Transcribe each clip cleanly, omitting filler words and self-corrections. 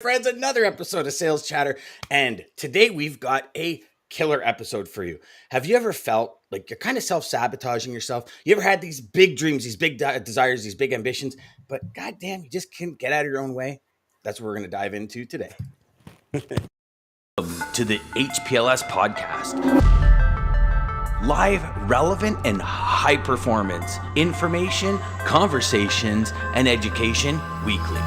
Friends, another episode of Sales Chatter, and today we've got a killer episode for you. Have you ever felt like you're kind of self-sabotaging yourself? You ever had these big dreams, these big desires, these big ambitions, but goddamn, you just can't get out of your own way? That's what we're going to dive into today. Welcome to the HPLS podcast. Live, relevant, and high performance information, conversations, and education weekly.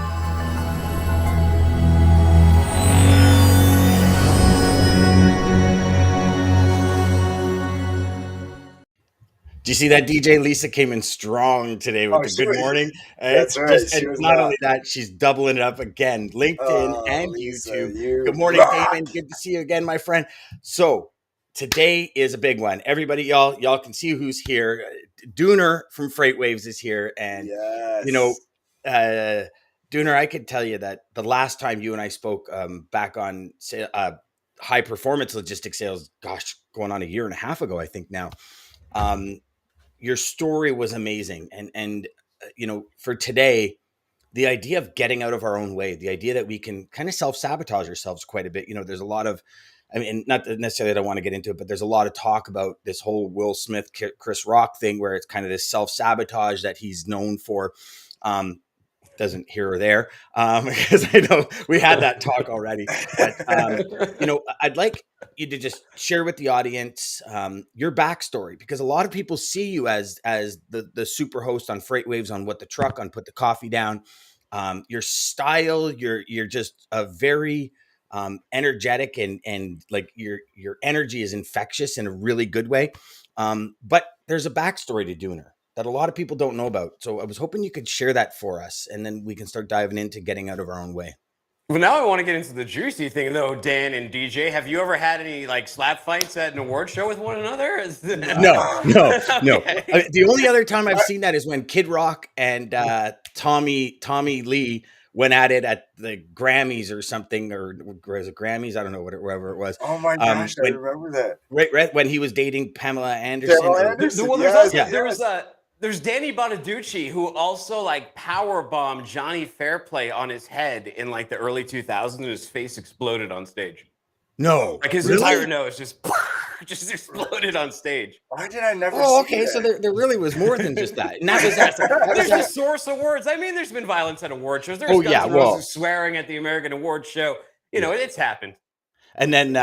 Do you see that DJ Lisa came in strong today with the good morning? That's right. And not only that, she's doubling it up again. LinkedIn and Lisa, YouTube. Good morning, Daman. Good to see you again, my friend. So today is a big one. Everybody, y'all can see who's here. Dooner from Freightwaves is here. And, Dooner, I could tell you that the last time you and I spoke back on high performance logistics sales, gosh, going on a year and a half ago, I think now. Your story was amazing. And for today, the idea of getting out of our own way, the idea that we can kind of self-sabotage ourselves quite a bit. There's a lot of, not necessarily that I want to get into it, but there's a lot of talk about this whole Will Smith, Chris Rock thing, where it's kind of this self-sabotage that he's known for. Doesn't here or there, because I know we had that talk already. But, I'd like you to just share with the audience your backstory, because a lot of people see you as the super host on Freightwaves, on What the Truck, on Put the Coffee Down. Your style, you're just a very energetic and like your energy is infectious in a really good way. But there's a backstory to Dooner that a lot of people don't know about. So I was hoping you could share that for us, and then we can start diving into getting out of our own way. Well, now I want to get into the juicy thing, though, Dan and DJ. Have you ever had any slap fights at an award show with one another? No. Okay. The only other time I've seen that is when Kid Rock and Tommy Lee went at it at the Grammys or something, or was it Grammys? I don't know, whatever it was. Oh my gosh, I remember that. Right when he was dating Pamela Anderson. There's Danny Bonaducci, who also power bombed Johnny Fairplay on his head in the early 2000s, and his face exploded on stage. No, his entire nose just exploded on stage. Why did I never? Oh, okay. So there really was more than just that. And that was there's the Source Awards. I mean, there's been violence at award shows. There's Guns N' Roses swearing at the American Award Show. It's happened. And then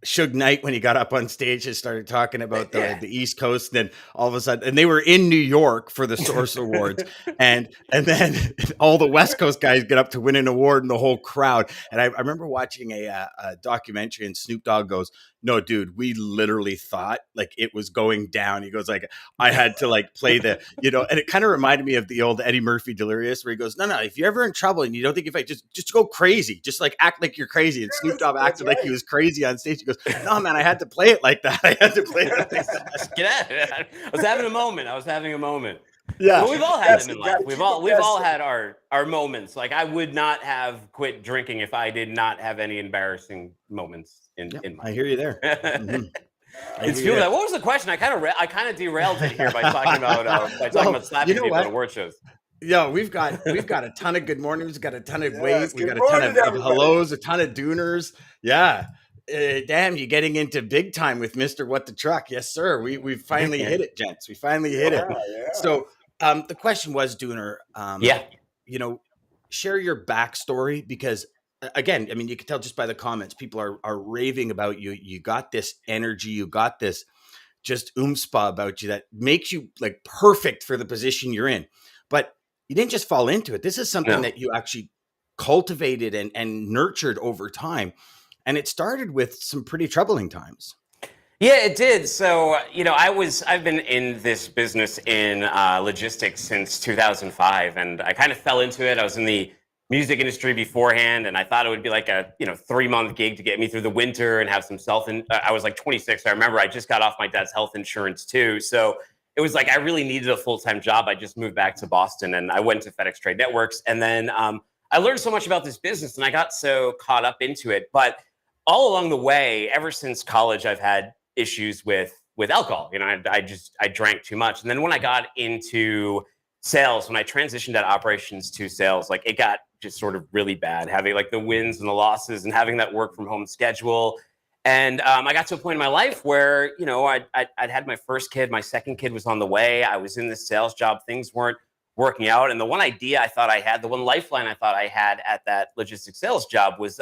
Suge Knight, when he got up on stage, and started talking about the East Coast, and then all of a sudden, and they were in New York for the Source Awards, and then all the West Coast guys get up to win an award, and the whole crowd. And I remember watching a documentary, and Snoop Dogg goes, "No, dude, we literally thought it was going down." He goes I had to play the, and it kind of reminded me of the old Eddie Murphy Delirious, where he goes, no, if you're ever in trouble and you don't think if I just go crazy, just act like you're crazy. And Snoop Dogg acted like he was crazy on stage. He goes, no, man, I had to play it like that. I had to play it like that. Get at it. I was having a moment. Yeah. Well, we've all had them in life. We've all had our moments. I would not have quit drinking if I did not have any embarrassing moments in my life. I hear you there. Mm-hmm. What was the question? I kind of derailed it here by talking about slapping people at award shows. Yeah, we've got a ton of good mornings, we've got a ton of waves, we got a ton of hellos, a ton of dooners. Yeah. Damn, you're getting into big time with Mr. What the Truck. Yes, sir. We finally hit it, gents. We finally hit it. Yeah. So the question was, Dooner, share your backstory, because again, you can tell just by the comments, people are raving about you. You got this energy, you got this just oomph about you that makes you perfect for the position you're in. But you didn't just fall into it. This is something that you actually cultivated and nurtured over time. And it started with some pretty troubling times. Yeah, it did. So, I've been in this business in logistics since 2005, and I kind of fell into it. I was in the music industry beforehand, and I thought it would be a 3-month gig to get me through the winter and have some I was 26. I remember I just got off my dad's health insurance too. So it was I really needed a full-time job. I just moved back to Boston, and I went to FedEx Trade Networks, and then I learned so much about this business, and I got so caught up into it. But all along the way, ever since college, I've had issues with alcohol. I drank too much. And then when I got into sales, when I transitioned out of operations to sales, it got just sort of really bad, having like the wins and the losses and having that work from home schedule. And I got to a point in my life where, you know, I'd had my first kid, my second kid was on the way. I was in this sales job. Things weren't working out. And the one idea I thought I had, the one lifeline I thought I had at that logistics sales job was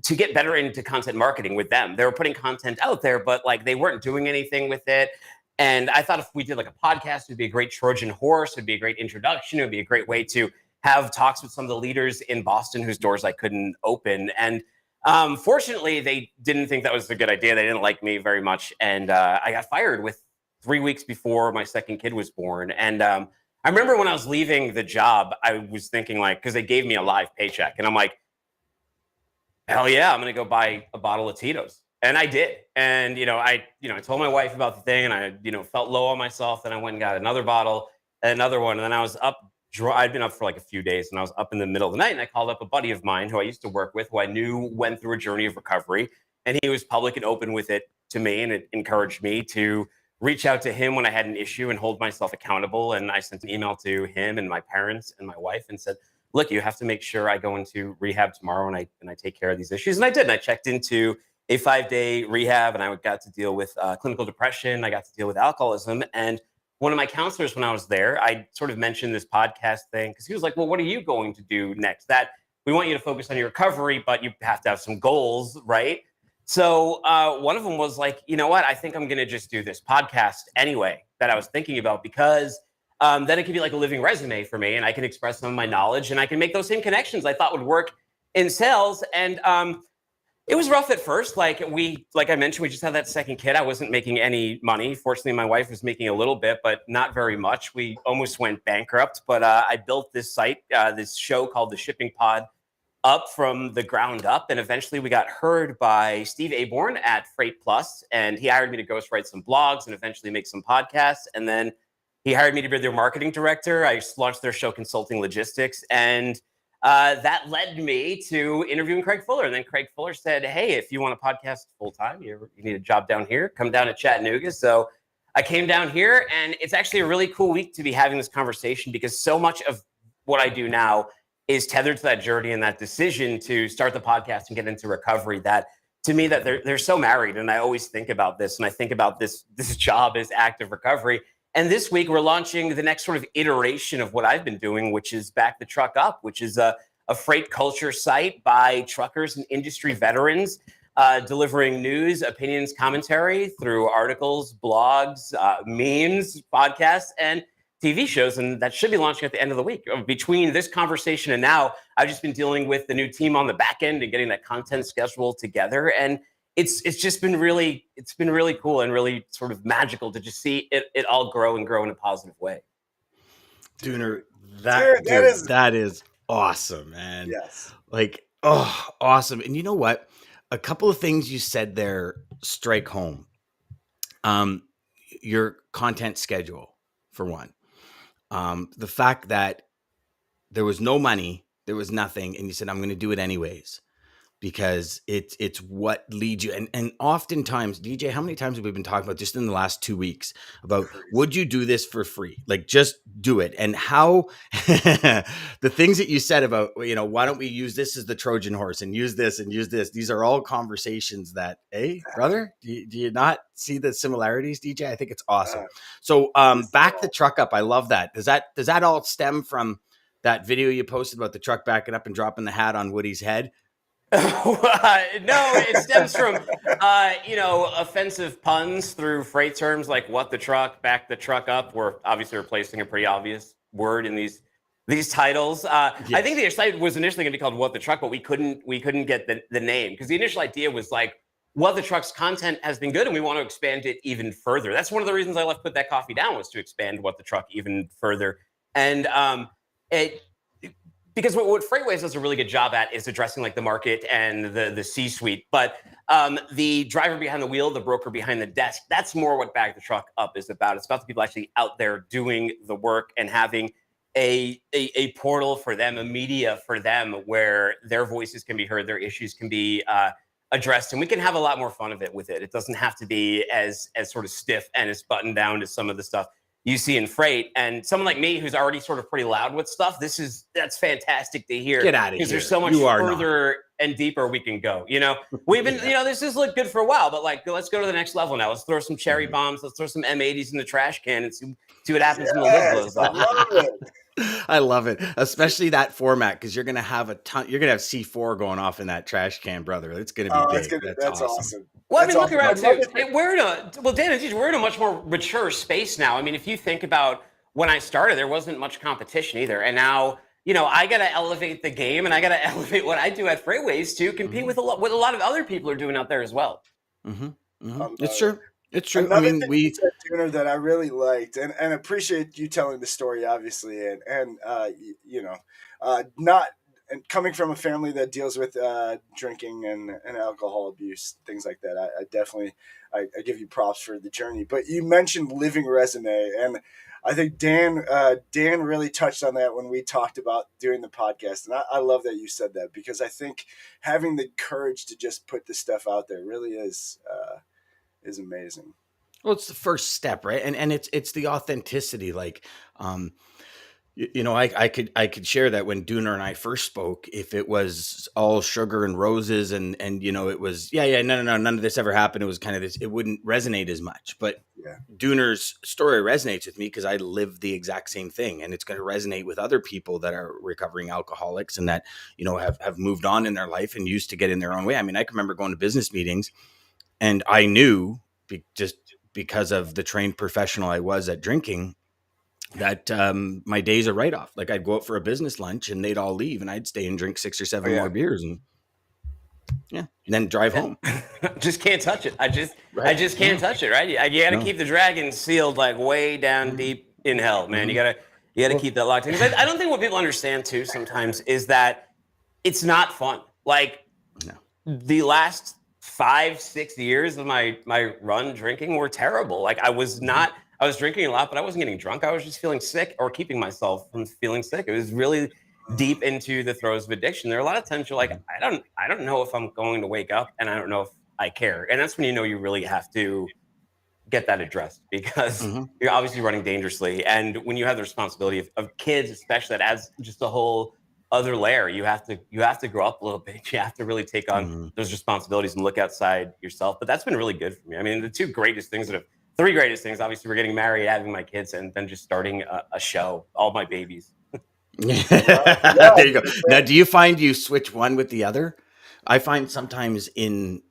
to get better into content marketing with them. They were putting content out there, but like they weren't doing anything with it. And I thought if we did like a podcast, it would be a great Trojan horse. It'd be a great introduction. It would be a great way to have talks with some of the leaders in Boston whose doors I couldn't open. And fortunately, they didn't think that was a good idea. They didn't like me very much. And I got fired with 3 weeks before my second kid was born. And I remember when I was leaving the job, I was thinking like, because they gave me a live paycheck. And I'm like, hell yeah, I'm going to go buy a bottle of Tito's. And I did. And, I told my wife about the thing and I, felt low on myself. Then I went and got another bottle, another one. And then I was up, I'd been up for like a few days and I was up in the middle of the night and I called up a buddy of mine who I used to work with, who I knew went through a journey of recovery. And he was public and open with it to me. And it encouraged me to reach out to him when I had an issue and hold myself accountable. And I sent an email to him and my parents and my wife and said, look, you have to make sure I go into rehab tomorrow and I take care of these issues. And I did. And I checked into a 5-day rehab and I got to deal with clinical depression. I got to deal with alcoholism. And one of my counselors, when I was there, I sort of mentioned this podcast thing because he was like, well, what are you going to do next? That we want you to focus on your recovery, but you have to have some goals, right? So one of them was like, you know what? I think I'm going to just do this podcast anyway that I was thinking about because then it could be like a living resume for me and I can express some of my knowledge and I can make those same connections I thought would work in sales. And it was rough at first. Like I mentioned, we just had that second kid. I wasn't making any money. Fortunately, my wife was making a little bit, but not very much. We almost went bankrupt, but I built this site, this show called The Shipping Pod up from the ground up. And eventually we got heard by Steve Aborn at Freight Plus. And he hired me to ghostwrite some blogs and eventually make some podcasts. And then he hired me to be their marketing director. I launched their show, Consulting Logistics. And that led me to interviewing Craig Fuller. And then Craig Fuller said, hey, if you want a podcast full time, you need a job down here, come down to Chattanooga. So I came down here and it's actually a really cool week to be having this conversation because so much of what I do now is tethered to that journey and that decision to start the podcast and get into recovery that to me that they're so married. And I always think about this and I think about this job as active recovery. And this week, we're launching the next sort of iteration of what I've been doing, which is Back the Truck Up, which is a freight culture site by truckers and industry veterans, delivering news, opinions, commentary through articles, blogs, memes, podcasts, and TV shows. And that should be launching at the end of the week. Between this conversation and now, I've just been dealing with the new team on the back end and getting that content schedule together. And it's just been really cool and really sort of magical to just see it all grow and grow in a positive way. Dooner, that is awesome, man. Yes. Like, oh, awesome. And you know what? A couple of things you said there strike home. Your content schedule, for one. The fact that there was no money, there was nothing, and you said, I'm going to do it anyways. Because it's what leads you. And oftentimes, DJ, how many times have we been talking about just in the last 2 weeks about would you do this for free? Like just do it. And how the things that you said about, why don't we use this as the Trojan horse and use this and use this? These are all conversations that, hey, brother, do you not see the similarities, DJ? I think it's awesome. So back the truck up. I love that. Does that all stem from that video you posted about the truck backing up and dropping the hat on Woody's head? No, it stems from, offensive puns through freight terms like what the truck, back the truck up. We're obviously replacing a pretty obvious word in these titles. Yes. I think the site was initially going to be called What the Truck, but we couldn't get the name because the initial idea was like, What the Truck's content has been good and we want to expand it even further. That's one of the reasons I left Put That Coffee Down was to expand What the Truck even further. And because what Freightwaves does a really good job at is addressing like the market and the C-suite. But the driver behind the wheel, the broker behind the desk, that's more what Back the Truck Up is about. It's about the people actually out there doing the work and having a portal for them, a media for them where their voices can be heard, their issues can be addressed, and we can have a lot more fun of it with it. It doesn't have to be as sort of stiff and as buttoned down as some of the stuff you see in freight. And someone like me who's already sort of pretty loud with stuff, that's fantastic to hear. Get out of here. Because there's so much further and deeper we can go. We've been, this has looked good for a while, but like, let's go to the next level now. Let's throw some cherry bombs. Let's throw some M80s in the trash can and see what happens when the lid blows off. I love it. I love it, especially that format, because you're gonna have You're gonna have C4 going off in that trash can, brother. It's gonna be big. That's awesome. Well, I mean, look around too. Dan, we're in a much more mature space now. I mean, if you think about when I started, there wasn't much competition either, and now I got to elevate the game, and I got to elevate what I do at Freightwaves to compete with a lot of other people are doing out there as well. It's true. It's true. Another thing you said, Dooner, that I really liked and appreciate you telling the story, obviously, and not and coming from a family that deals with drinking and alcohol abuse, things like that. I definitely I give you props for the journey. But you mentioned living resume, and I think Dan really touched on that when we talked about doing the podcast, and I love that you said that, because I think having the courage to just put this stuff out there really is amazing. Well, it's the first step, right? And it's the authenticity. Like, I could share that when Dooner and I first spoke, if it was all sugar and roses and it was no, none of this ever happened. It was kind of this, it wouldn't resonate as much. But Dooner's story resonates with me because I live the exact same thing, and it's going to resonate with other people that are recovering alcoholics and that have moved on in their life and used to get in their own way. I mean, I can remember going to business meetings. And I knew, just because of the trained professional I was at drinking, that my days are write-off. Like, I'd go out for a business lunch and they'd all leave, and I'd stay and drink 6 or 7 more beers and then drive home. Just can't touch it. I just can't touch it, right? You got to keep the dragon sealed, like way down deep in hell, man. You got to keep that locked in. I don't think what people understand too sometimes is that it's not fun. Like, the last 5-6 years of my run drinking were terrible. Like, I was drinking a lot, but I wasn't getting drunk. I was just feeling sick or keeping myself from feeling sick. It was really deep into the throes of addiction. There are a lot of times you're like, I don't know if I'm going to wake up, and I don't know if I care. And that's when you really have to get that addressed, because you're obviously running dangerously. And when you have the responsibility of kids, especially, that adds just a whole other layer. You have to grow up a little bit. You have to really take on those responsibilities and look outside yourself. But that's been really good for me. I mean, the three greatest things, obviously, we're getting married, having my kids, and then just starting a show, all my babies. There you go. Now, do you find you switch one with the other? I find sometimes in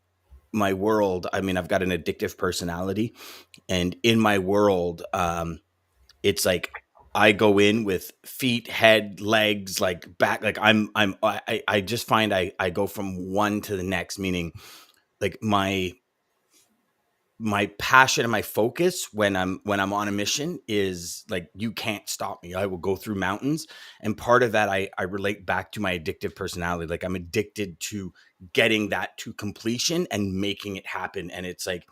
my world, I mean, I've got an addictive personality, and in my world, it's like, I go in with feet, head, legs, like back, like I just find I go from one to the next, meaning like my passion and my focus when I'm on a mission is like, you can't stop me. I will go through mountains. And part of that, I relate back to my addictive personality. Like, I'm addicted to getting that to completion and making it happen. And it's like,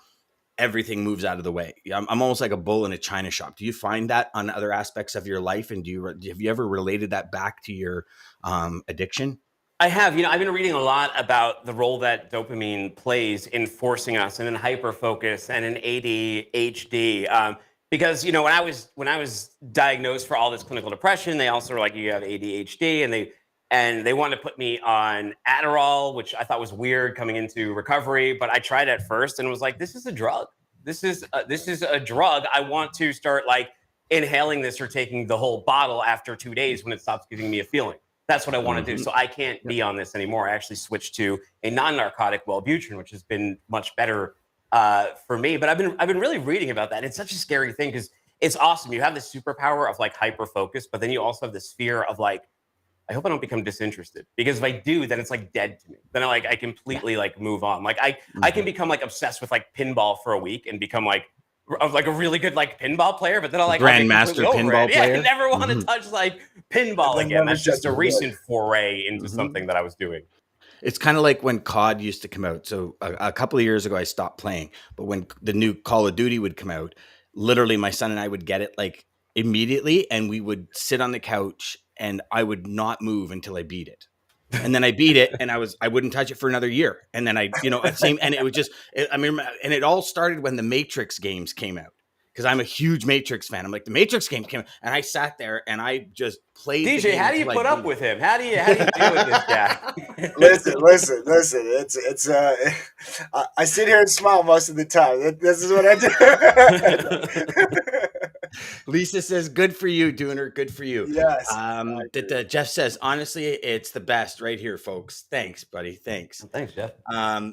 everything moves out of the way. I'm almost like a bull in a china shop. Do you find that on other aspects of your life? And have you ever related that back to your addiction? I have. I've been reading a lot about the role that dopamine plays in forcing us and in hyper focus and in ADHD. Because when I was diagnosed for all this clinical depression, they also were like, you have ADHD, and they wanted to put me on Adderall, which I thought was weird coming into recovery. But I tried at first and was like, this is a drug. This is a drug. I want to start like inhaling this or taking the whole bottle after 2 days when it stops giving me a feeling. That's what I want to do. So I can't be on this anymore. I actually switched to a non-narcotic Wellbutrin, which has been much better for me. But I've been really reading about that. It's such a scary thing because it's awesome. You have this superpower of like hyper focus, but then you also have this fear of like, I hope I don't become disinterested, because if I do, then it's like dead to me. Then I completely like move on. Like I can become like obsessed with like pinball for a week and become like a really good like pinball player, but then I'll like grandmaster pinball player. Yeah, I never want to touch like pinball again. That's just a recent foray into something that I was doing. It's kind of like when COD used to come out. So a couple of years ago, I stopped playing. But when the new Call of Duty would come out, literally my son and I would get it like immediately, and we would sit on the couch and I would not move until I beat it. And then I beat it, and I wouldn't touch it for another year. And then and it was just, and it all started when the Matrix games came out. because I'm a huge Matrix fan. I'm like, the Matrix game came, and I sat there and I just played. DJ, the game how do you until I put up beat with him? How do you deal with this guy? Listen. It's I sit here and smile most of the time. This is what I do. Lisa says, "Good for you, Dooner. Good for you." Yes. I agree. Jeff says, "Honestly, it's the best right here, folks." Thanks, buddy. Thanks. Thanks, Jeff.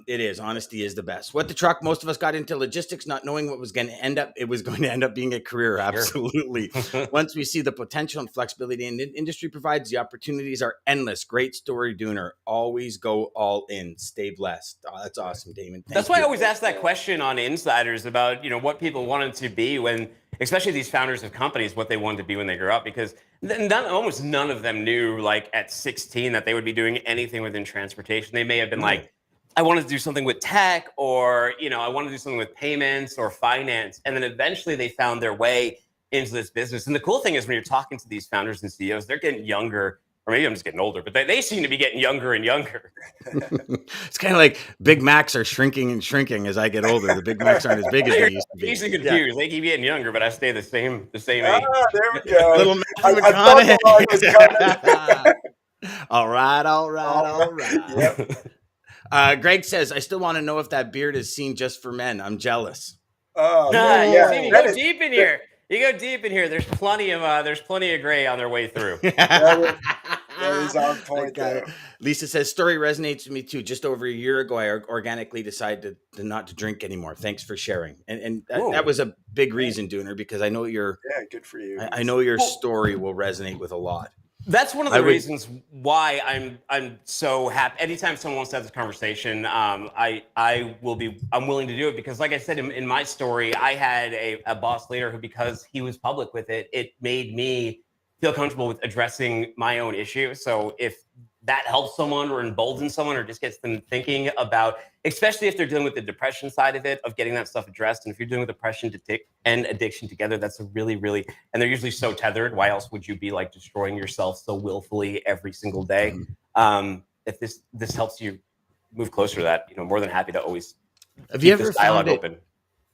It is. Honesty is the best. What the truck? Most of us got into logistics, not knowing what was going to end up. It was going to end up being a career. Absolutely. Once we see the potential and flexibility in the industry provides, the opportunities are endless. Great story, Dooner. Always go all in. Stay blessed. Oh, that's awesome, Daman. That's why I always ask that question on Insiders about, what people wanted to be when, especially these founders of companies, what they wanted to be when they grew up, because almost none of them knew, like at 16, that they would be doing anything within transportation. They may have been like, I wanted to do something with tech, or, I want to do something with payments or finance. And then eventually they found their way into this business. And the cool thing is when you're talking to these founders and CEOs, they're getting younger. Or maybe I'm just getting older, but they seem to be getting younger and younger. It's kind of like Big Macs are shrinking and shrinking as I get older. The Big Macs aren't as big as they used to be. Easily confused. They keep getting younger, but I stay the same age. There we go. Little Matthew I thought the line was coming. All right. Yep. Greg says, "I still want to know if that beard is seen just for men. I'm jealous." Oh, you go deep in here. You go deep in here. There's plenty of gray on their way through. That is on point there. Lisa says, "Story resonates with me too. Just over a year ago, I organically decided to not to drink anymore. Thanks for sharing." And that was a big reason, Dooner, because I know good for you. I know your story will resonate with a lot. That's one of the reasons why I'm so happy. Anytime someone wants to have this conversation, I'm willing to do it, because, like I said in my story, I had a boss leader who, because he was public with it, it made me feel comfortable with addressing my own issue. So if that helps someone or emboldens someone or just gets them thinking about, especially if they're dealing with the depression side of it, of getting that stuff addressed. And if you're dealing with depression and addiction together, that's a really, really, and they're usually so tethered. Why else would you be like destroying yourself so willfully every single day? If this helps you move closer to that, more than happy to always keep this dialogue open.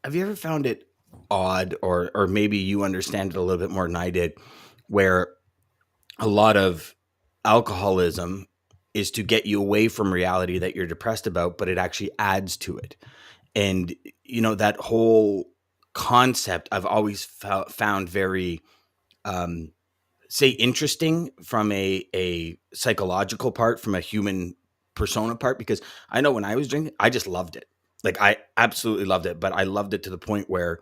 Have you ever found it odd, or maybe you understand it a little bit more than I did, where a lot of alcoholism is to get you away from reality that you're depressed about, but it actually adds to it. And, that whole concept I've always found very, interesting from a psychological part, from a human persona part, because I know when I was drinking, I just loved it. Like, I absolutely loved it, but I loved it to the point where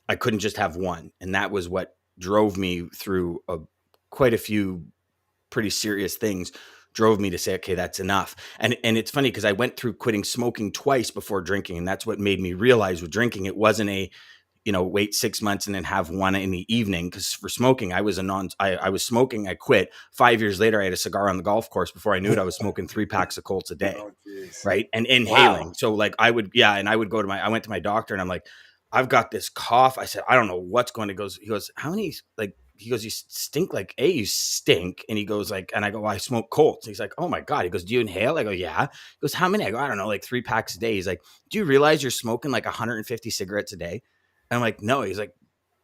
I couldn't just have one. And that was what drove me through quite a few pretty serious things, drove me to say, okay, that's enough. And it's funny because I went through quitting smoking twice before drinking. And that's what made me realize with drinking, it wasn't wait 6 months and then have one in the evening. Because for smoking, I was smoking, I quit. 5 years later, I had a cigar on the golf course. Before I knew it, I was smoking 3 packs of Colts a day. Right. And inhaling. Wow. So like I went to my doctor and I'm like, I've got this cough. I said, I don't know what's going to go. He goes, how many, he goes, you stink you stink. And he goes and I go, well, I smoke Colts. He's like, oh my God. He goes, do you inhale? I go, yeah. He goes, how many? I go, I don't know, 3 packs a day. He's like, do you realize you're smoking 150 cigarettes a day? And I'm like, no. He's like,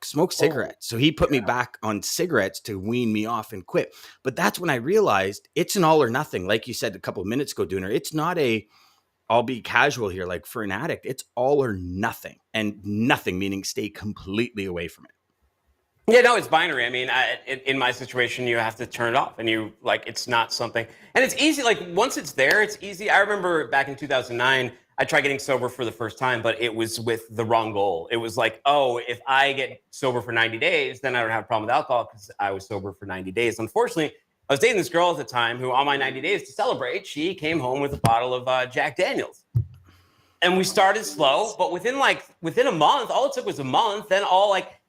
smoke cigarettes. So he put me back on cigarettes to wean me off and quit. But that's when I realized it's an all or nothing. Like you said a couple of minutes ago, Dooner, it's not I'll be casual here. Like for an addict, it's all or nothing, and nothing meaning stay completely away from it. Yeah, no, it's binary. I mean, in my situation, you have to turn it off, and it's not something, and it's easy. Like once it's there, it's easy. I remember back in 2009, I tried getting sober for the first time, but it was with the wrong goal. It was like, oh, if I get sober for 90 days, then I don't have a problem with alcohol because I was sober for 90 days. Unfortunately, I was dating this girl at the time who, on my 90 days to celebrate, she came home with a bottle of Jack Daniels. And we started slow, but within a month, all it took was a month. Then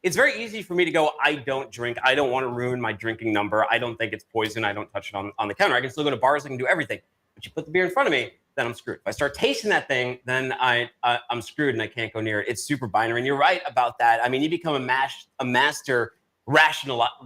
it's very easy for me to go, I don't drink. I don't want to ruin my drinking number. I don't think it's poison. I don't touch it on the counter. I can still go to bars. I can do everything. But you put the beer in front of me, then I'm screwed. If I start tasting that thing, then I'm screwed and I can't go near it. It's super binary. And you're right about that. I mean, you become a master rationalizer.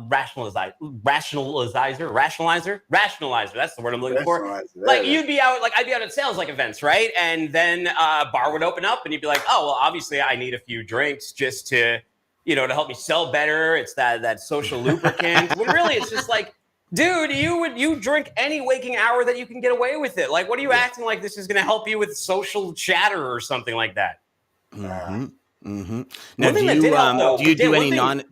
That's the word I'm looking for. You'd be out, I'd be out at sales events, right? And then a bar would open up and you'd be like, oh, well, obviously I need a few drinks just to to help me sell better. It's that social lubricant. When really it's just like, dude, you drink any waking hour that you can get away with it. Like, what are you acting like this is going to help you with social chatter or something like that? Now, One thing that did help, though, do you do one any thing-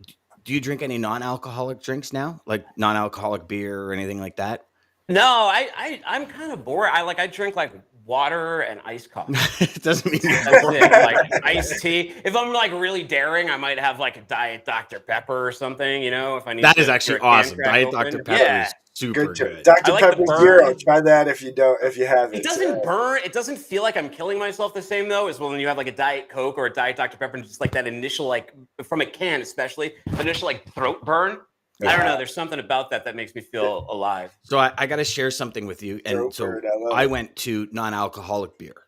do you drink any non-alcoholic drinks now, like non-alcoholic beer or anything like that? No, I'm kind of bored. I drink like water and iced coffee. It doesn't mean That's it. Like iced tea. If I'm like really daring, I might have like a Diet Dr. Pepper or something. If I need. That is actually awesome. Diet Dr. Pepper Yeah. is super good. Dr. I like the Pepper burn. Zero. Try that if you haven't. It doesn't burn. It doesn't feel like I'm killing myself the same though as when you have like a Diet Coke or a Diet Dr. Pepper and just like that initial, like from a can especially, initial like throat burn. Yeah. I don't know. There's something about that makes me feel alive. So I got to share something with you. And so I went to non-alcoholic beer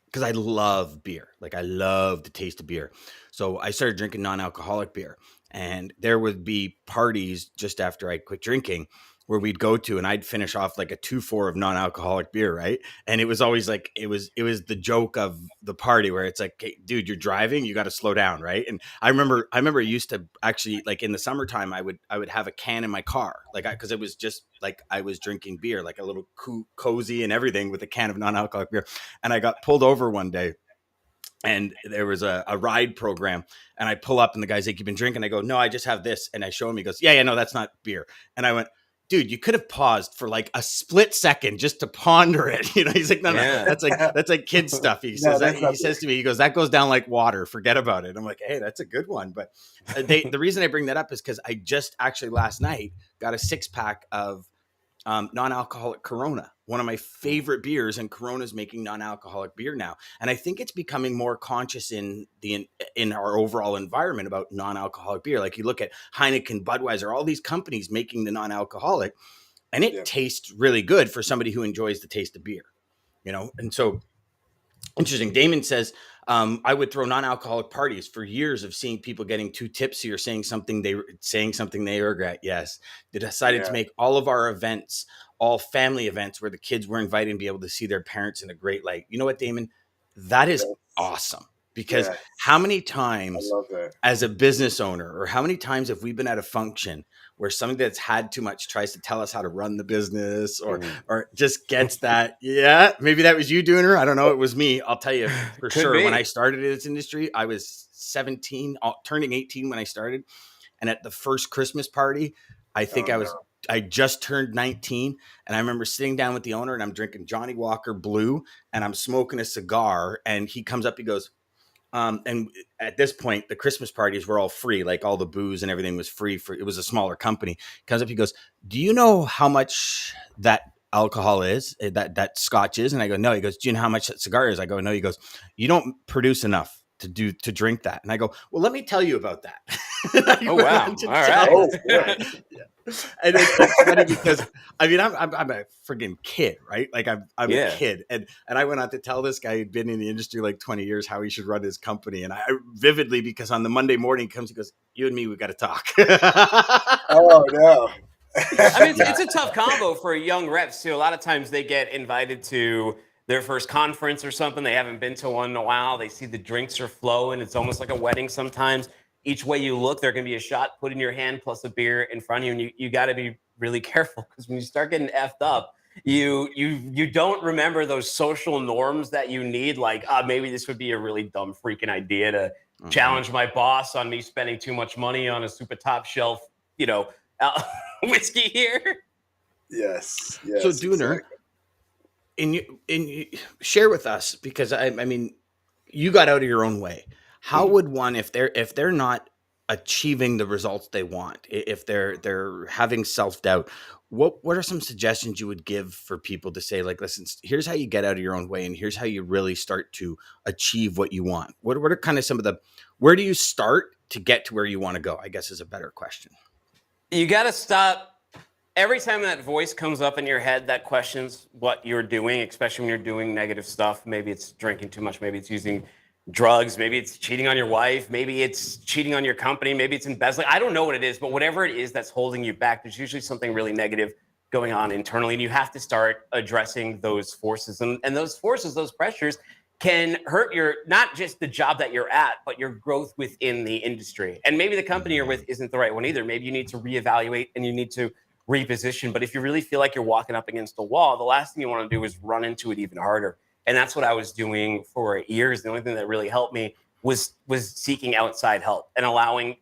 because I love beer. Like I love the taste of beer. So I started drinking non-alcoholic beer, and there would be parties just after I quit drinking where we'd go to, and I'd finish off like a 2-4 of non-alcoholic beer, right? And it was always like it was the joke of the party where it's like, hey, dude, you're driving, you got to slow down, right? And I remember I used to actually, like in the summertime, I would have a can in my car, like because it was just like I was drinking beer, like a little cozy and everything with a can of non-alcoholic beer. And I got pulled over one day, and there was a ride program, and I pull up and the guy's like, "You've been drinking?" I go, "No, I just have this." And I show him, he goes, yeah, no, that's not beer. And I went, dude, you could have paused for like a split second just to ponder it. He's like, no, that's like kid stuff. He says, says to me, he goes, that goes down like water. Forget about it. I'm like, hey, that's a good one. But the reason I bring that up is because I just actually last night got a 6-pack of non-alcoholic Corona, one of my favorite beers, and Corona's making non-alcoholic beer now. And I think it's becoming more conscious in our overall environment about non-alcoholic beer. Like you look at Heineken, Budweiser, all these companies making the non-alcoholic, and it tastes really good for somebody who enjoys the taste of beer, And so interesting. Daman says, I would throw non-alcoholic parties for years of seeing people getting too tipsy or saying something they regret. Yes. They decided to make all of our events, all family events where the kids were invited and be able to see their parents in a great light. You know what, Daman? That is awesome. Because how many times as a business owner, or how many times have we been at a function where somebody that's had too much tries to tell us how to run the business or just gets that, maybe that was you, Dooner. I don't know. It was me. I'll tell you for sure. When I started in this industry, I was 17, turning 18 when I started. And at the first Christmas party, I think I just turned 19. And I remember sitting down with the owner, and I'm drinking Johnny Walker Blue, and I'm smoking a cigar. And he comes up, he goes, and at this point, the Christmas parties were all free. Like all the booze and everything was free. It was a smaller company. He comes up, he goes, "Do you know how much that alcohol is, that scotch is?" And I go, "No." He goes, "Do you know how much that cigar is?" I go, "No." He goes, "You don't produce enough to drink that." And I go, "Well, let me tell you about that." Oh, wow. All right. And it's funny because I mean I'm a friggin' kid, right? Like I'm a kid, and I went on to tell this guy who'd been in the industry like 20 years how he should run his company, and I vividly, because on the Monday morning he comes, he goes, "You and me, we got to talk." Oh no. I mean, it's a tough combo for young reps too. A lot of times they get invited to their first conference or something. They haven't been to one in a while. They see the drinks are flowing. It's almost like a wedding sometimes. Each way you look, there can be a shot put in your hand plus a beer in front of you, and you got to be really careful, because when you start getting effed up, you don't remember those social norms that you need. Like, maybe this would be a really dumb freaking idea to challenge my boss on me spending too much money on a super top shelf, whiskey here. Yes. So Dooner, exactly. Share with us, because I mean, you got out of your own way. How would one, if they're not achieving the results they want, if they're having self-doubt, what are some suggestions you would give for people to say, like, listen, here's how you get out of your own way, and here's how you really start to achieve what you want? What are kind of some of where do you start to get to where you want to go, I guess, is a better question. You got to stop. Every time that voice comes up in your head that questions what you're doing, especially when you're doing negative stuff, maybe it's drinking too much, maybe it's using drugs, maybe it's cheating on your wife, maybe it's cheating on your company, maybe it's embezzling. I don't know what it is, but whatever it is that's holding you back, there's usually something really negative going on internally, and you have to start addressing those forces. And those forces, those pressures, can hurt not just the job that you're at, but your growth within the industry. And maybe the company you're with isn't the right one either. Maybe you need to reevaluate and you need to reposition. But if you really feel like you're walking up against a wall, the last thing you want to do is run into it even harder. And that's what I was doing for years. The only thing that really helped me was seeking outside help and allowing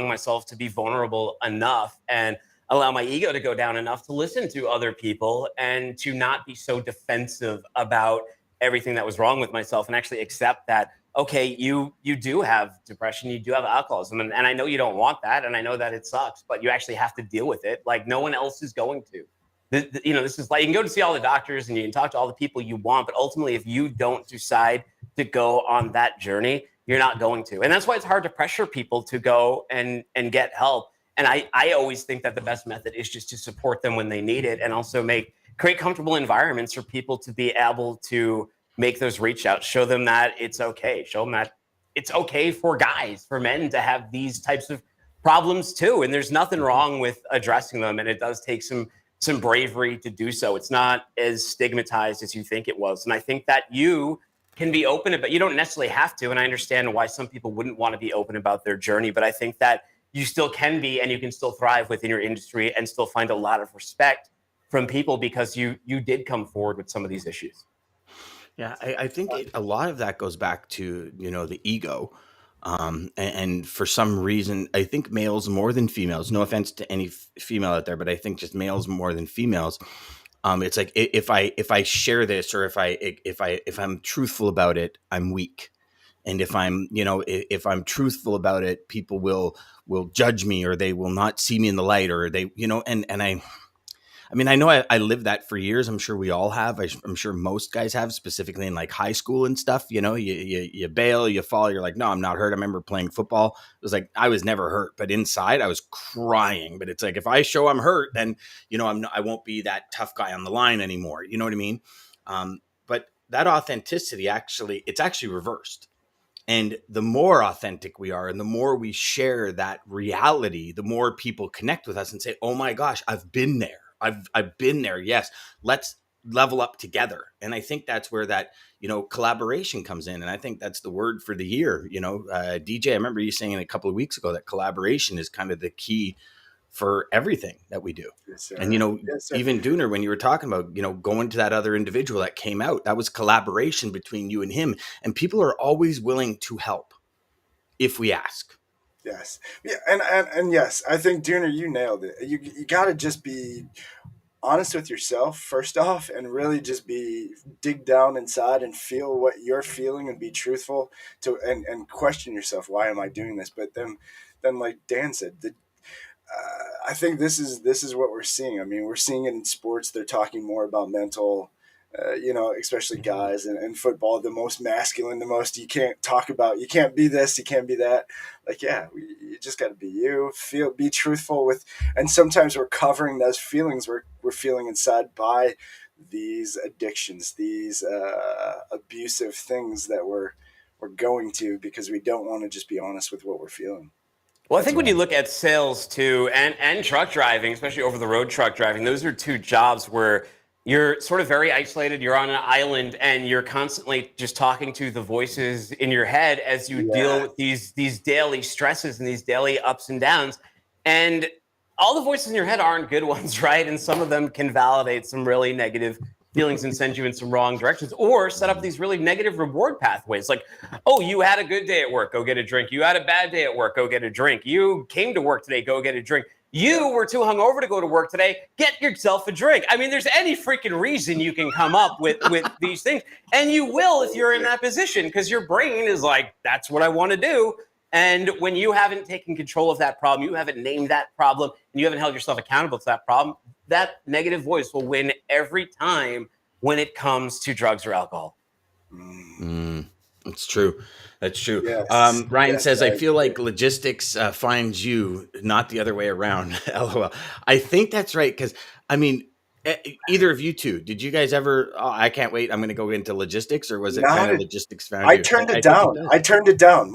myself to be vulnerable enough and allow my ego to go down enough to listen to other people and to not be so defensive about everything that was wrong with myself, and actually accept that, okay, you do have depression, you do have alcoholism, and I know you don't want that, and I know that it sucks, but you actually have to deal with it like no one else is going to. This is like, you can go to see all the doctors and you can talk to all the people you want, but ultimately if you don't decide to go on that journey, you're not going to. And that's why it's hard to pressure people to go and get help. And I always think that the best method is just to support them when they need it, and also create comfortable environments for people to be able to make those reach outs, show them that it's okay, show them that it's okay for men to have these types of problems too. And there's nothing wrong with addressing them. And it does take some bravery to do so. It's not as stigmatized as you think it was. And I think that you can be open about, you don't necessarily have to. And I understand why some people wouldn't want to be open about their journey, but I think that you still can be, and you can still thrive within your industry and still find a lot of respect from people because you did come forward with some of these issues. Yeah, I think a lot of that goes back to, the ego. And for some reason, I think males more than females, no offense to any female out there, but I think just males more than females. It's like, if I share this, or if I'm truthful about it, I'm weak. And if I'm truthful about it, people will judge me, or they will not see me in the light, or they, I know I lived that for years. I'm sure we all have. I'm sure most guys have, specifically in like high school and stuff. You bail, you fall. You're like, no, I'm not hurt. I remember playing football. It was like, I was never hurt, but inside I was crying. But it's like, if I show I'm hurt, then, I won't be that tough guy on the line anymore. You know what I mean? But that authenticity, it's actually reversed. And the more authentic we are and the more we share that reality, the more people connect with us and say, oh my gosh, I've been there. I've been there. Yes. Let's level up together. And I think that's where that, collaboration comes in. And I think that's the word for the year. DJ, I remember you saying a couple of weeks ago that collaboration is kind of the key for everything that we do. Yes, and, even Dooner, when you were talking about, going to that other individual that came out, that was collaboration between you and him. And people are always willing to help if we ask. Yes. Yeah. And yes, I think Dooner, you nailed it. You got to just be honest with yourself first off, and really just dig down inside and feel what you're feeling, and be truthful and question yourself. Why am I doing this? But then like Dan said, I think this is what we're seeing. I mean, we're seeing it in sports. They're talking more about mental, especially guys, and football, the most masculine, the most, you can't talk about, you can't be this, you can't be that. Like, yeah, you just got to be you, be truthful with, and sometimes we're covering those feelings we're feeling inside by these addictions, these abusive things that we're going to, because we don't want to just be honest with what we're feeling. Well, I think when you look at sales too, and truck driving, especially over the road truck driving, those are two jobs where you're sort of very isolated. You're on an island, and you're constantly just talking to the voices in your head as you deal with these daily stresses and these daily ups and downs. And all the voices in your head aren't good ones, right? And some of them can validate some really negative feelings and send you in some wrong directions, or set up these really negative reward pathways. Like, oh, you had a good day at work, go get a drink. You had a bad day at work, go get a drink. You came to work today, go get a drink. You were too hungover to go to work today, get yourself a drink. I mean, there's any freaking reason you can come up with these things. And you will if you're in that position, because your brain is like, that's what I want to do. And when you haven't taken control of that problem, you haven't named that problem, and you haven't held yourself accountable to that problem, that negative voice will win every time when it comes to drugs or alcohol. That's true. That's true. Yes. Ryan says, I feel like logistics finds you, not the other way around. LOL. I think that's right. Because, I mean, either of you two, did you guys ever, I can't wait, I'm going to go into logistics, or was it kind of logistics found you? I turned it down.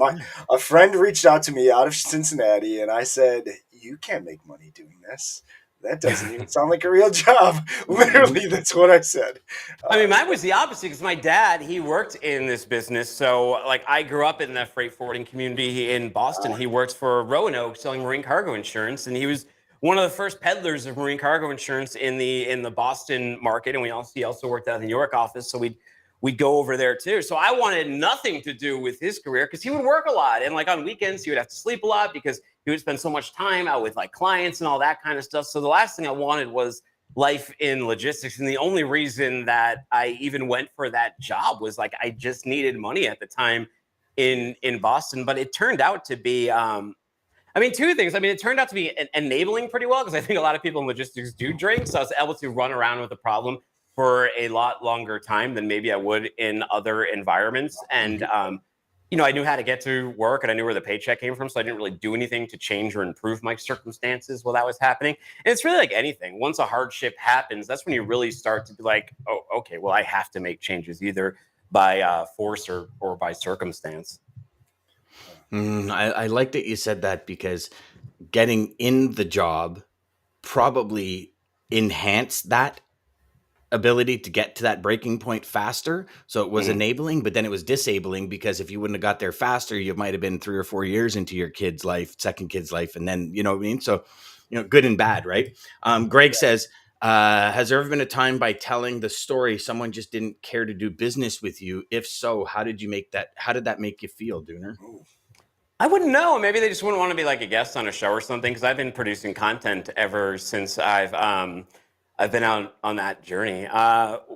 A friend reached out to me out of Cincinnati, and I said, you can't make money doing this. that doesn't even sound like a real job. Literally, that's what I said. I mean, mine So was the opposite because my dad, he worked in this business. So, like, I grew up in the freight forwarding community in Boston. He worked for Roanoke selling marine cargo insurance, and he was one of the first peddlers of marine cargo insurance in the Boston market. And he also worked out of the New York office, so we'd go over there too. So I wanted nothing to do with his career because he would work a lot, and like on weekends he would have to sleep a lot because he would spend so much time out with like clients and all that kind of stuff. So the last thing I wanted was life in logistics. And the only reason that I even went for that job was like I just needed money at the time in Boston. But it turned out to be I mean, two things. I mean, it turned out to be enabling pretty well because I think a lot of people in logistics do drink. So I was able to run around with the problem for a lot longer time than maybe I would in other environments. And I knew how to get to work and I knew where the paycheck came from. So I didn't really do anything to change or improve my circumstances while that was happening. And it's really like anything. Once a hardship happens, that's when you really start to be like, oh, okay, well, I have to make changes either by force or by circumstance. I like that you said that because getting in the job probably enhanced that ability to get to that breaking point faster. So it was enabling, but then it was disabling because if you wouldn't have got there faster, you might have been 3 or 4 years into your kid's life, second kid's life. And then, you know what I mean? So, good and bad, right? Greg says, has there ever been a time by telling the story, someone just didn't care to do business with you? If so, how did that make you feel, Dooner? I wouldn't know. Maybe they just wouldn't want to be like a guest on a show or something. Because I've been producing content ever since I've been out on that journey.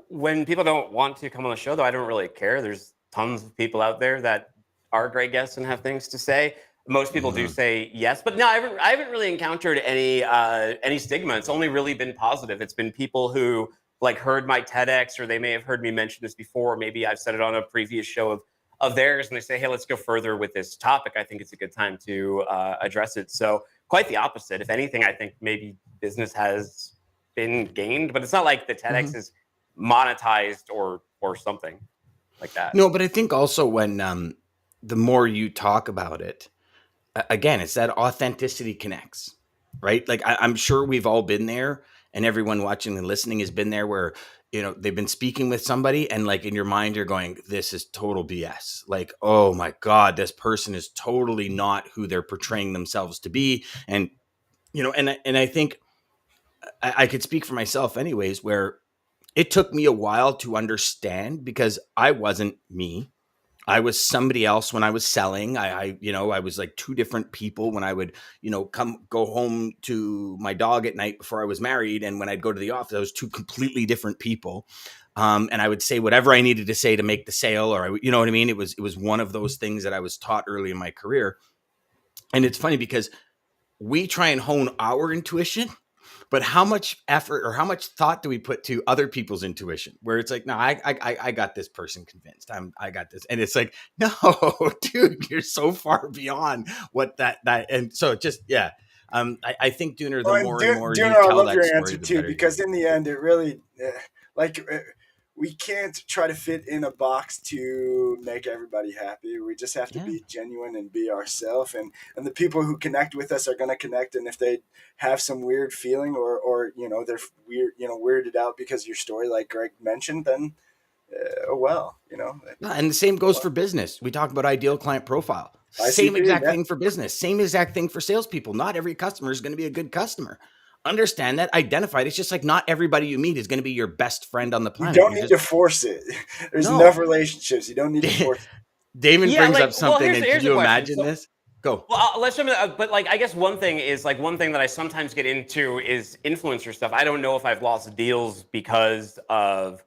When people don't want to come on the show, though, I don't really care. There's tons of people out there that are great guests and have things to say. Most people do say yes, but no, I haven't really encountered any stigma. It's only really been positive. It's been people who like heard my TEDx, or they may have heard me mention this before. Maybe I've said it on a previous show of theirs, and they say, hey, let's go further with this topic. I think it's a good time to address it. So quite the opposite. If anything, I think maybe business has been gained, but it's not like the TEDx is monetized or something like that. No, but I think also when the more you talk about it, again, it's that authenticity connects, right? Like I'm sure we've all been there, and everyone watching and listening has been there where they've been speaking with somebody and like in your mind you're going, this is total BS. Like, oh my God, this person is totally not who they're portraying themselves to be. And and I think I could speak for myself anyways, where it took me a while to understand because I wasn't me. I was somebody else when I was selling. I was like two different people when I would, go home to my dog at night before I was married. And when I'd go to the office, I was two completely different people. And I would say whatever I needed to say to make the sale, or you know what I mean? It was one of those things that I was taught early in my career. And it's funny because we try and hone our intuition, but how much effort or how much thought do we put to other people's intuition? Where it's like, no, I got this person convinced. I got this, and it's like, no, dude, you're so far beyond what that. And so just I think Dooner, the more and more Dooner, you I tell love that your story, answer the too, better. because in the end, it really we can't try to fit in a box to make everybody happy. We just have to be genuine and be ourselves, and the people who connect with us are going to connect. And if they have some weird feeling or they're weird, weirded out because of your story, like Greg mentioned, then And the same goes for business. We talk about ideal client profile. Same ICP, exact thing for business. Same exact thing for salespeople. Not every customer is going to be a good customer. Understand that, identify it. It's just like not everybody you meet is going to be your best friend on the you planet. don't need to force it. There's enough relationships. You don't need to force it. Damon brings up something, and here's can you a question. imagine this? Go. Well, let's jump in, but like I guess one thing that I sometimes get into is influencer stuff. I don't know if I've lost deals because of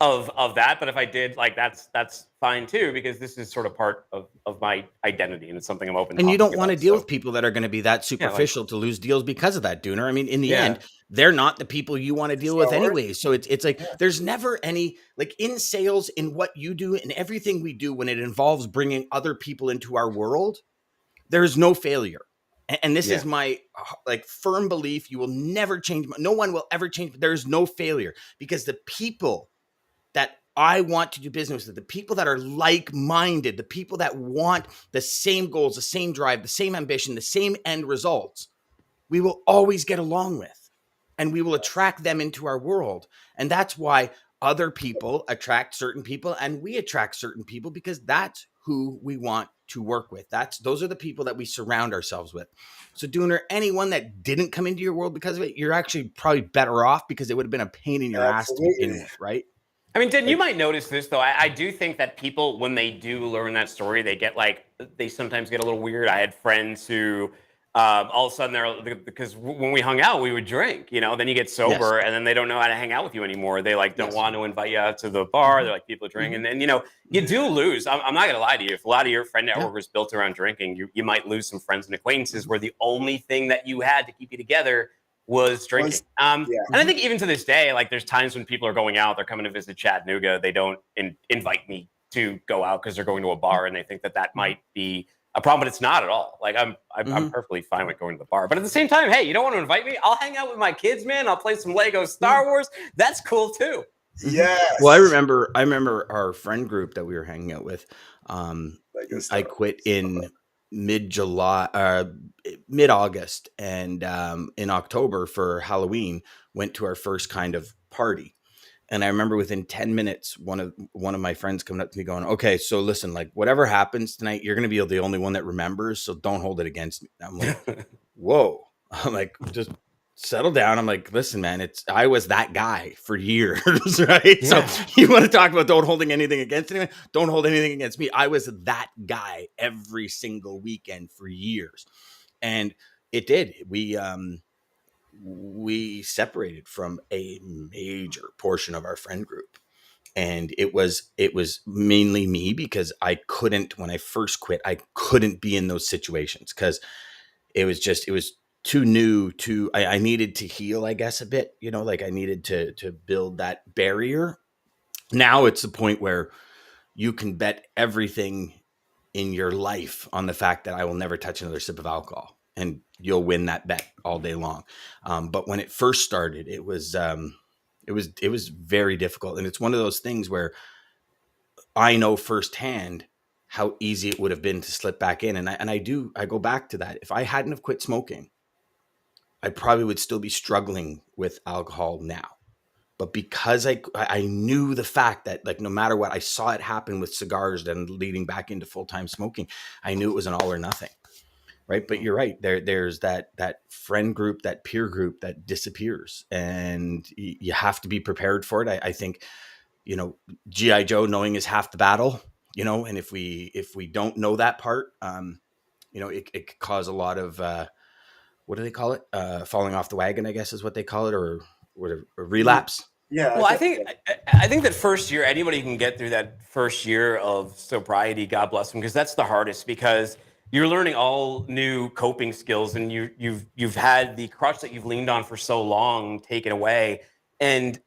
that, but if I did, like that's fine too, because this is sort of part of my identity and it's something I'm open. And you don't want to deal with people that are going to be that superficial to lose deals because of that, Dooner. I mean, in the end, they're not the people you want to deal with anyway. So it's like there's never any, like in sales, in what you do and everything we do, when it involves bringing other people into our world, there's no failure. And this is my like firm belief. You will never change. No one will ever change. There's no failure because the people that I want to do business with, the people that are like-minded, the people that want the same goals, the same drive, the same ambition, the same end results, we will always get along with. and we will attract them into our world. And that's why other people attract certain people, and we attract certain people because that's who we want to work with. Those are the people that we surround ourselves with. So, Dooner, anyone that didn't come into your world because of it, you're actually probably better off, because it would have been a pain in your ass to begin with, right? I mean, Dan, you might notice this though. I do think that people, when they do learn that story, they sometimes get a little weird. I had friends who all of a sudden because when we hung out, we would drink, then you get sober and then they don't know how to hang out with you anymore. They don't want to invite you out to the bar. They're like, people drink. And then, you do lose. I'm not going to lie to you. If a lot of your friend network was built around drinking, you might lose some friends and acquaintances where the only thing that you had to keep you together was drinking. And I think even to this day, like there's times when people are going out, they're coming to visit Chattanooga. They don't invite me to go out because they're going to a bar and they think that might be a problem, but it's not at all. Like I'm perfectly fine with going to the bar. But at the same time, hey, you don't want to invite me? I'll hang out with my kids, man. I'll play some Lego Star Wars. That's cool too. Yes. Well, I remember our friend group that we were hanging out with. I quit in mid-July, mid-August, and in October for Halloween, went to our first kind of party. And I remember within 10 minutes, one of my friends coming up to me going, okay, so listen, like whatever happens tonight, you're going to be the only one that remembers. So don't hold it against me. I'm like, whoa. I'm like, just settle down. I'm like, listen, man, I was that guy for years, right? Yeah. So you want to talk about don't holding anything against anyone? Don't hold anything against me. I was that guy every single weekend for years. And it did. We separated from a major portion of our friend group. And it was mainly me, because I couldn't, when I first quit, I couldn't be in those situations because it was too new I needed to heal, I guess, a bit, like I needed to build that barrier. Now it's the point where you can bet everything in your life on the fact that I will never touch another sip of alcohol, and you'll win that bet all day long. But when it first started, it was very difficult. And it's one of those things where I know firsthand how easy it would have been to slip back in. And I go back to that. If I hadn't have quit smoking, I probably would still be struggling with alcohol now. But because I knew the fact that, like, no matter what, I saw it happen with cigars, then leading back into full-time smoking, I knew it was an all or nothing. Right. But you're right. There's that friend group, that peer group that disappears, and you have to be prepared for it. I think, G.I. Joe knowing is half the battle, and if we don't know that part, it could cause a lot of, what do they call it? Falling off the wagon, I guess is what they call it, or whatever, relapse. Yeah. Well, I think that first year, anybody can get through that first year of sobriety, God bless them, because that's the hardest, because you're learning all new coping skills, and you've had the crutch that you've leaned on for so long taken away, and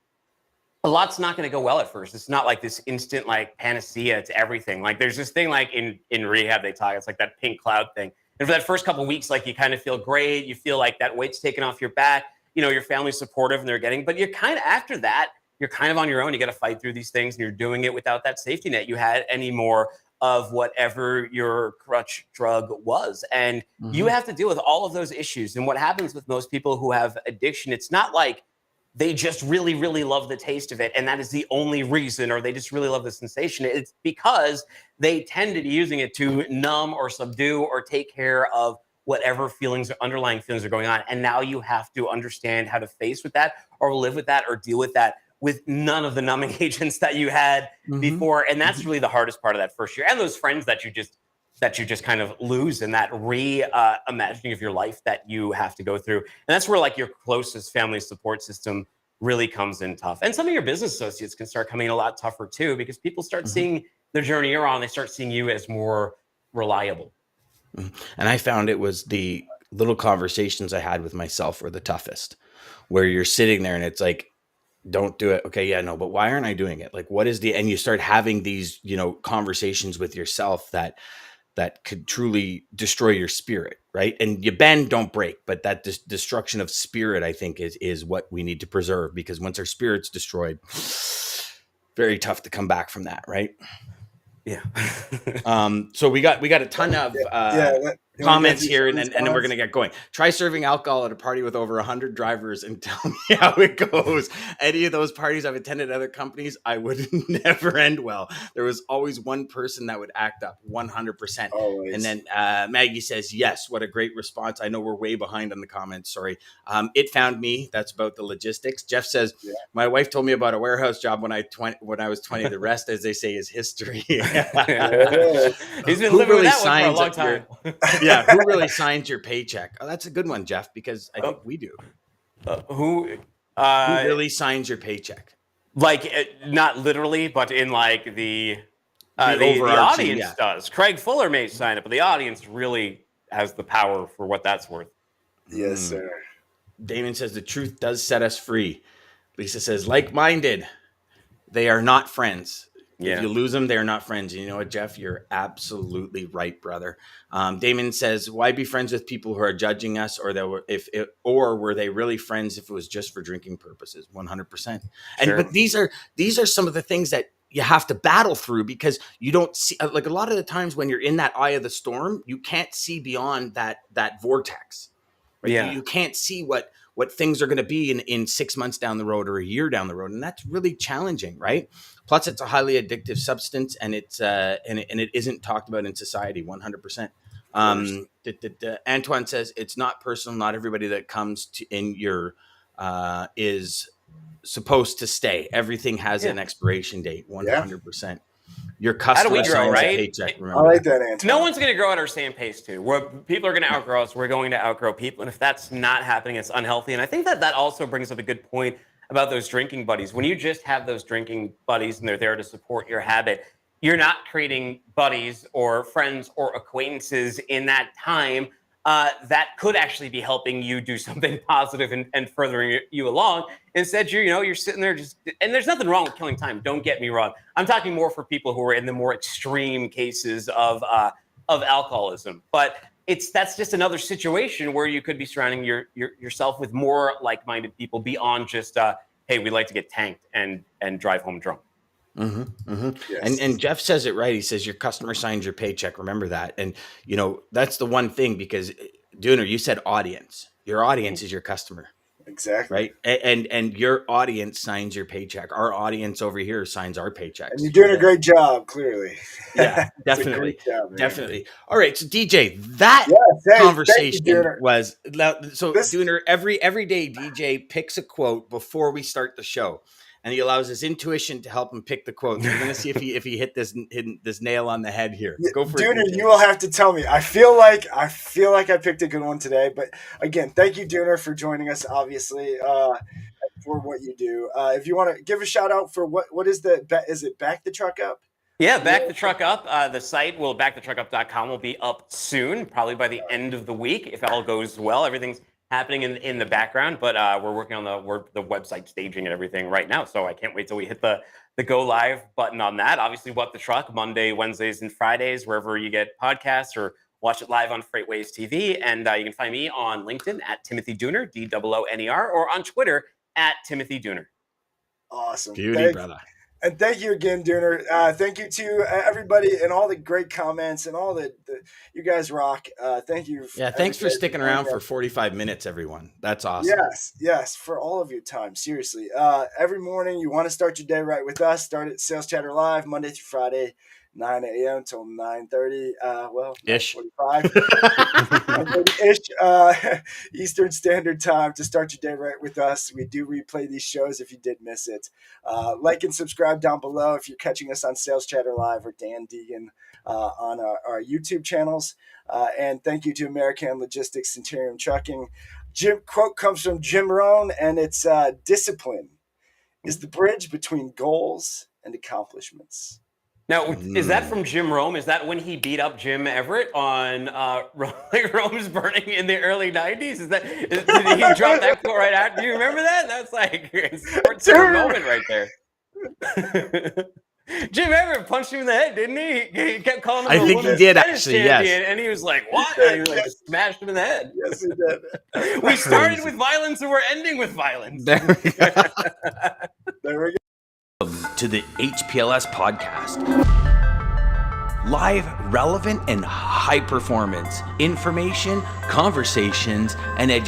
a lot's not going to go well at first. It's not like this instant like panacea to everything. Like there's this thing like in rehab they talk, it's like that pink cloud thing. And for that first couple of weeks, like you kind of feel great, you feel like that weight's taken off your back. Your family's supportive and they're getting, but you're kind of after that, you're kind of on your own. You got to fight through these things, and you're doing it without that safety net you had anymore of whatever your crutch drug was. And you have to deal with all of those issues. And what happens with most people who have addiction, it's not like they just really, really love the taste of it, and that is the only reason, or they just really love the sensation. It's because they tend to be using it to numb or subdue or take care of whatever feelings or underlying feelings are going on. And now you have to understand how to face with that, or live with that, or deal with that with none of the numbing agents that you had before. And that's really the hardest part of that first year. And those friends that you just kind of lose, and that reimagining of your life that you have to go through. And that's where like your closest family support system really comes in tough. And some of your business associates can start coming in a lot tougher too, because people start seeing the journey you're on. They start seeing you as more reliable. And I found it was the little conversations I had with myself were the toughest, where you're sitting there and it's like, don't do it. Okay. Yeah, no, but why aren't I doing it? Like, what is and you start having these, conversations with yourself that could truly destroy your spirit. Right. And you bend, don't break, but that destruction of spirit, I think is what we need to preserve, because once our spirit's destroyed, very tough to come back from that. Right. Yeah. So we got a ton of comments here, and then we're going to get going. Try serving alcohol at a party with over 100 drivers and tell me how it goes. Any of those parties I've attended at other companies, I would never end well. There was always one person that would act up 100%. Always. And then Maggie says, yes, what a great response. I know we're way behind on the comments. Sorry. It found me. That's about the logistics. Jeff says, my wife told me about a warehouse job when I was 20. The rest, as they say, is history. He's been living with that one for a long time. Who really signs your paycheck? Oh, that's a good one, Jeff, because I think we do. Who really signs your paycheck? Like, not literally, but in like the audience does. Craig Fuller may sign it, but the audience really has the power for what that's worth. Yes, sir. Daman says the truth does set us free. Lisa says, like-minded, they are not friends. Yeah. If you lose them, they're not friends. And you know what, Jeff? You're absolutely right, brother. Daman says, why be friends with people who are judging us, or were they really friends if it was just for drinking purposes? 100%. But these are some of the things that you have to battle through, because you don't see, like, a lot of the times when you're in that eye of the storm, you can't see beyond that vortex. Right? Yeah. You can't see what things are going to be in 6 months down the road or a year down the road. And that's really challenging, right? Plus, it's a highly addictive substance, and it's and it isn't talked about in society 100%. Antoine says it's not personal. Not everybody that comes in your is supposed to stay. Everything has an expiration date, 100%. Your customer How do we grow, right? Paycheck, I like that, Antoine. No one's going to grow at our same pace, too. People are going to outgrow us. We're going to outgrow people. And if that's not happening, it's unhealthy. And I think that also brings up a good point about those drinking buddies. When you just have those drinking buddies and they're there to support your habit, you're not creating buddies or friends or acquaintances in that time that could actually be helping you do something positive and furthering you along. Instead, you're sitting there and there's nothing wrong with killing time. Don't get me wrong. I'm talking more for people who are in the more extreme cases of alcoholism. But that's just another situation where you could be surrounding yourself with more like-minded people beyond just, hey, we'd like to get tanked and drive home drunk. Mm-hmm, mm-hmm. Yes. And Jeff says it right. He says your customer signs your paycheck. Remember that. And, that's the one thing, because Dooner, you said audience. Your audience is your customer. Exactly. Right. And your audience signs your paycheck. Our audience over here signs our paychecks. And you're doing a great job, clearly. Yeah, definitely. Definitely. All right. So DJ, that conversation was, so Dooner, every day DJ picks a quote before we start the show. And he allows his intuition to help him pick the quote. We're going to see if he hit this nail on the head here. Go for it, Dooner. You will have to tell me. I feel like I picked a good one today. But again, thank you, Dooner, for joining us. Obviously, for what you do. If you want to give a shout out for what is it Back the Truck Up? Yeah, Back the Truck Up. The site backthetruckup.com will be up soon, probably by the end of the week, if all goes well. Everything's happening in the background, but we're working on the website staging and everything right now. So I can't wait till we hit the go live button on that. Obviously, What the Truck, Monday, Wednesdays, and Fridays, wherever you get podcasts, or watch it live on Freightwaves TV. And you can find me on LinkedIn at Timothy Dooner, DOONER, or on Twitter at Timothy Dooner. Awesome. Beauty, brother. And thank you again, Dooner. Thank you to everybody and all the great comments and all the you guys rock. Thank you. Yeah, thanks for sticking around for 45 minutes, everyone. That's awesome. Yes, for all of your time. Seriously. Every morning you want to start your day right with us. Start at Sales Chatter Live, Monday through Friday, 9 a.m. till 9:30. Ish. 9:45. Ish. Eastern Standard Time to start your day right with us. We do replay these shows if you did miss it. Like and subscribe down below if you're catching us on Sales Chatter Live or Dan Deegan on our YouTube channels. And thank you to American Logistics, Centurion Trucking. Quote comes from Jim Rohn, and it's discipline is the bridge between goals and accomplishments. Now, is that from Jim Rome? Is that when he beat up Jim Everett on Rome's Burning in the early 90s? Did he drop that quote right out? Do you remember that? That's like a sports moment right there. Jim Everett punched him in the head, didn't he? He kept calling him I think he did, actually, champion, and he was like, what? And he smashed him in the head. Yes, he did. We started with violence and we're ending with violence. There we go. There we go. To the HPLS podcast. Live, relevant, and high performance information, conversations, and education.